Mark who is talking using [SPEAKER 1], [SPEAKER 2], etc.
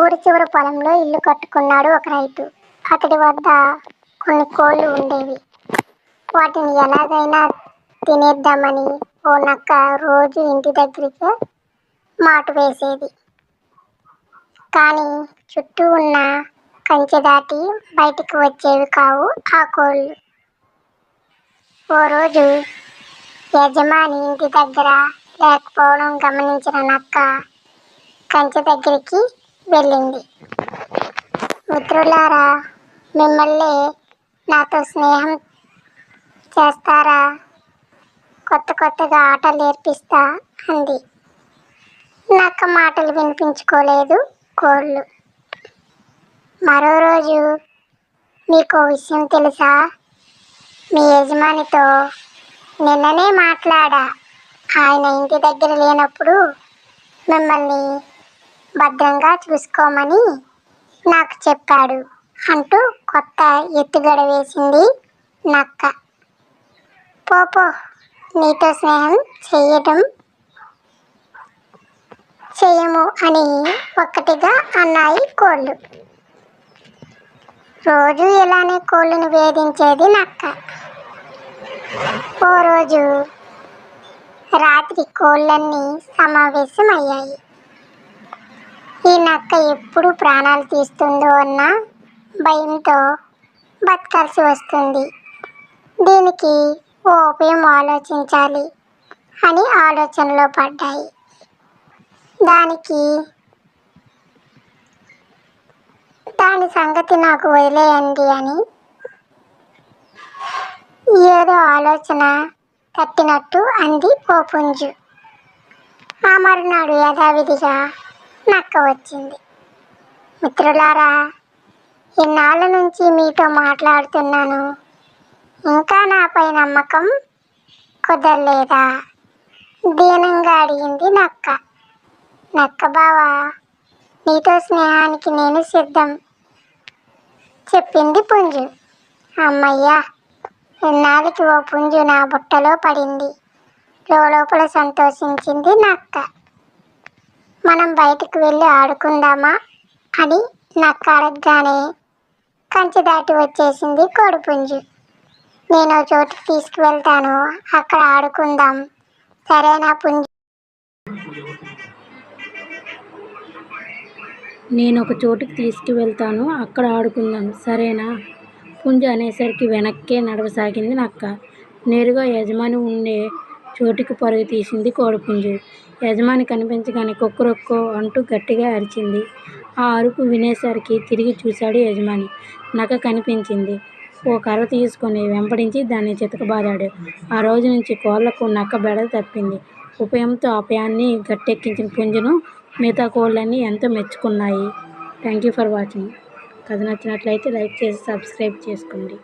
[SPEAKER 1] ఊరి చివరి పొలంలో ఇల్లు కట్టుకున్నాడు ఒక రైతు. అతడి వద్ద కొన్ని కోళ్లు ఉండేవి. వాటిని ఎలాగైనా తినేద్దామని ఓ నక్క రోజు ఇంటి దగ్గరికి మాటు వేసేది. కానీ చుట్టూ ఉన్న కంచె దాటి బయటికి వచ్చేవి కావు ఆ కోళ్లు. ఓ రోజు యజమాని ఇంటి దగ్గర లేకపోవడం గమనించిన నక్క కంచె దగ్గరికి వెళ్ళింది. మిత్రులారా, మిమ్మల్ని నాతో స్నేహం చేస్తారా? కొత్తగా ఆటలు నేర్పిస్తా అంది. నక్క మాటలు వినిపించుకోలేదు కోళ్లు. మరో రోజు, మీకో విషయం తెలుసా? మీ యజమానితో నిన్ననే మాట్లాడా. ఆయన ఇంటి దగ్గర లేనప్పుడు మిమ్మల్ని భద్రంగా చూసుకోమని నాకు చెప్పాడు అంటూ కొత్త ఎత్తుగడ వేసింది నక్క. పో, నీతో స్నేహం చెయ్యము అని ఒక్కటిగా అన్నాయి కోళ్లు. రోజు ఇలానే కోళ్లను వేధించేది నక్క. ఓ రోజు రాత్రి కోళ్లన్నీ సమావేశమయ్యాయి. ఈ నక్క ఎప్పుడు ప్రాణాలు తీస్తుందో అన్న భయంతో బతకాల్సి వస్తుంది. దీనికి ఓ ఉపాయం ఆలోచించాలి అని ఆలోచనలో పడ్డాయి. దాని సంగతి నాకు వదిలేయండి అని ఏదో ఆలోచన తట్టినట్టు అంది ఓ పుంజు. ఆ మరునాడు యథావిధిగా నక్క వచ్చింది. మిత్రులారా, ఇన్నాళ్ళ నుంచి మీతో మాట్లాడుతున్నాను. ఇంకా నాపై నమ్మకం కుదరలేదా? దీనంగా అడిగింది నక్క. నక్క బావా, నీతో స్నేహానికి నేను సిద్ధం చెప్పింది పుంజు. అమ్మయ్యా, ఇన్నాళ్ళకి ఓ పుంజు నా బుట్టలో పడింది లోపల సంతోషించింది నక్క. మనం బయటకు వెళ్ళి ఆడుకుందామా అని నక్క అడగగానే కంచె దాటి వచ్చేసింది కోడిపుంజు. నేను చోటుకి తీసుకువెళ్తాను, అక్కడ ఆడుకుందాం, సరేనా పుంజు?
[SPEAKER 2] నేనొక చోటుకి తీసుకువెళ్తాను, అక్కడ ఆడుకుందాం, సరేనా? పుంజు అనేసరికి వెనక్కే నడవసాగింది నక్క. నేరుగా యజమాని ఉండే చోటుకి పరుగు తీసింది కోడిపుంజు. యజమాని కనిపించగానే కొక్కురొక్కో అంటూ గట్టిగా అరిచింది. ఆ అరుపు వినేసరికి తిరిగి చూశాడు యజమాని. నక్క కనిపించింది. ఓ కర్ర తీసుకొని వెంబడించి దాన్ని చితకబాదాడు. ఆ రోజు నుంచి కోళ్లకు నక్క బెడద తప్పింది. ఉపాయంతో అపాయాన్ని గట్టెక్కించిన పుంజును మిగతా కోళ్లన్నీ ఎంతో మెచ్చుకున్నాయి. Thank you for watching. కథ నచ్చినట్లయితే లైక్ చేసి సబ్స్క్రైబ్ చేసుకోండి.